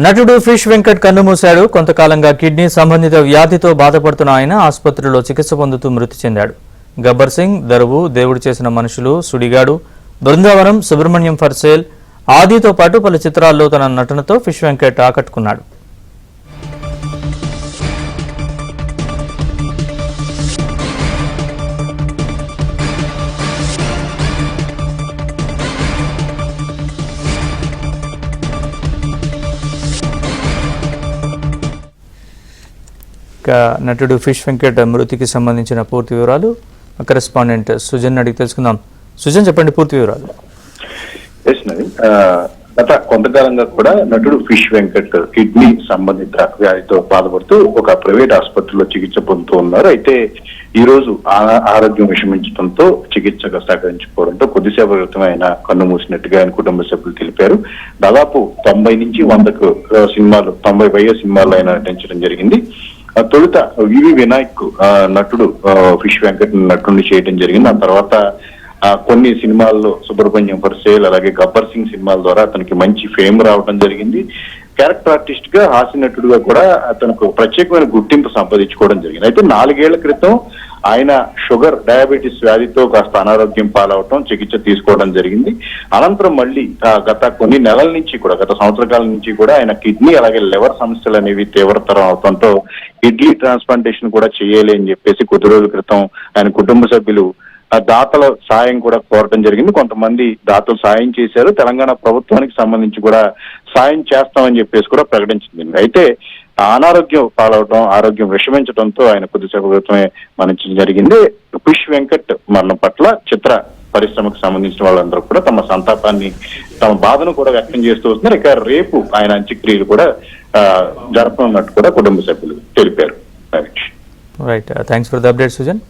నటుడు ఫిష్ వెంకట్ కన్నుమూశాడు. కొంతకాలంగా కిడ్నీ సంబంధిత వ్యాధితో బాధపడుతున్న ఆయన ఆసుపత్రిలో చికిత్స పొందుతూ మృతి చెందాడు. గబ్బర్ సింగ్, దరువు, దేవుడు చేసిన మనుషులు, సుడిగాడు, బృందావనం, సుబ్రహ్మణ్యం ఫర్ సేల్ ఆదితో పాటు పలు చిత్రాల్లో తన నటనతో ఫిష్ వెంకట్ ఆకట్టుకున్నాడు. నటుడు ఫిష్ వెంకట్ మృతికి సంబంధించిన పూర్తి వివరాలు కరెస్పాండెంట్ సుజన్ అడిగి తెలుసుకుందాం. సుజన్, చెప్పండి పూర్తి వివరాలు. గత కొంతకాలంగా కూడా నటుడు ఫిష్ వెంకట్ కిడ్నీ సంబంధిత వ్యాధితో బాధపడుతూ ఒక ప్రైవేట్ ఆసుపత్రిలో చికిత్స పొందుతూ ఉన్నారు. అయితే ఈ రోజు ఆరోగ్యం విషమించడంతో చికిత్సకు సహకరించుకోవడంతో కొద్దిసేపు క్రితం ఆయన కన్ను మూసినట్టుగా ఆయన కుటుంబ సభ్యులు తెలిపారు. దాదాపు 90 నుంచి 100 సినిమాలు, 90 పైగా సినిమాల్లో ఆయన నటించడం జరిగింది. తొలుత వివి వినాయక్ నటుడు ఫిష్ వెంకట్ నటుడిని చేయడం జరిగింది. ఆ తర్వాత కొన్ని సినిమాల్లో సుబ్రహ్మణ్యం ఫర్ సేల్, అలాగే గబ్బర్ సింగ్ సినిమాల ద్వారా అతనికి మంచి ఫేమ్ రావడం జరిగింది. క్యారెక్టర్ ఆర్టిస్ట్ గా, హాస్య నటుడుగా కూడా అతనికి ప్రత్యేకమైన గుర్తింపు సంపాదించుకోవడం జరిగింది. అయితే 4 ఏళ్ల క్రితం ఆయన షుగర్, డయాబెటీస్ వ్యాధితో కాస్త అనారోగ్యం పాలవటం, చికిత్స తీసుకోవడం జరిగింది. అనంతరం మళ్ళీ గత కొన్ని నెలల నుంచి కూడా, గత సంవత్సర కాలం నుంచి కూడా ఆయన కిడ్నీ అలాగే లివర్ సమస్యలు అనేవి తీవ్రతరం అవడంతో కిడ్నీ ట్రాన్స్ప్లాంటేషన్ కూడా చేయాలి అని చెప్పేసి కొద్ది రోజుల క్రితం ఆయన కుటుంబ సభ్యులు దాతల సాయం కూడా కోరటం జరిగింది. కొంతమంది దాతలు సాయం చేశారు. తెలంగాణ ప్రభుత్వానికి సంబంధించి కూడా సాయం చేస్తామని చెప్పేసి కూడా ప్రకటించింది. అయితే అనారోగ్యం పాలవడం, ఆరోగ్యం విషమించడంతో ఆయన కొద్దిసేపు క్రితమే మరణించడం జరిగింది. ఫిష్ వెంకట్ మరణం పట్ల చిత్ర పరిశ్రమకు సంబంధించిన వాళ్ళందరూ కూడా తమ సంతాపాన్ని, తమ బాధను కూడా వ్యక్తం చేస్తూ వస్తున్నారు. ఇక రేపు ఆయన అంత్యక్రియలు కూడా జరపనున్నట్టు కూడా కుటుంబ సభ్యులు తెలిపారు. Right, thanks for the update Sujan.